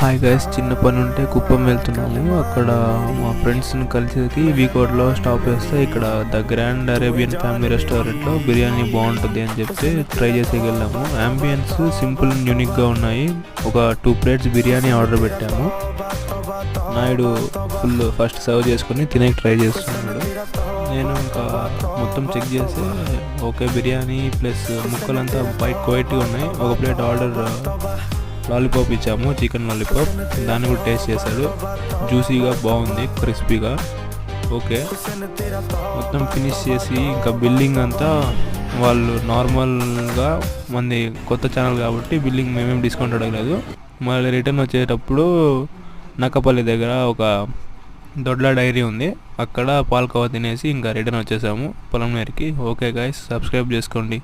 Hi guys, చిన్న పని ఉంటే కుప్పం వెళ్తున్నాము. అక్కడ మా ఫ్రెండ్స్ని కలిసేకి వీకోడ్లో స్టాప్ వేస్తే ఇక్కడ ద గ్రాండ్ అరేబియన్ ఫ్యామిలీ రెస్టారెంట్లో బిర్యానీ బాగుంటుంది అని చెప్తే ట్రై చేసేకి వెళ్ళాము. అంబియన్స్ సింపుల్ అండ్ యూనిక్గా ఉన్నాయి. ఒక 2 ప్లేట్స్ బిర్యానీ ఆర్డర్ పెట్టాము. నాయుడు ఫస్ట్ సర్వ్ చేసుకుని తినేకి ట్రై చేస్తున్నాడు. నేను ఇంకా మొత్తం చెక్ చేసి ఓకే, బిర్యానీ ప్లస్ ముక్కలంతా క్వైట్గా ఉన్నాయి. ఒక ప్లేట్ ఆర్డర్ లాలీపాప్ ఇచ్చాము, చికెన్ లాలీపాప్. దాన్ని కూడా టేస్ట్ చేశాడు. జ్యూసీగా బాగుంది, క్రిస్పీగా. ఓకే, మొత్తం ఫినిష్ చేసి ఇంకా బిల్లింగ్ అంతా వాళ్ళు నార్మల్గా, మంది కొత్త ఛానల్ కాబట్టి బిల్లింగ్ మేమేం డిస్కౌంట్ అడగలేదు. మళ్ళీ రిటర్న్ వచ్చేటప్పుడు నక్కపల్లి దగ్గర ఒక దొడ్ల డైరీ ఉంది, అక్కడ పాల్కోవా తినేసి ఇంకా రిటర్న్ వచ్చేసాము పొలం నేరికి. ఓకే గైస్, సబ్స్క్రైబ్ చేసుకోండి.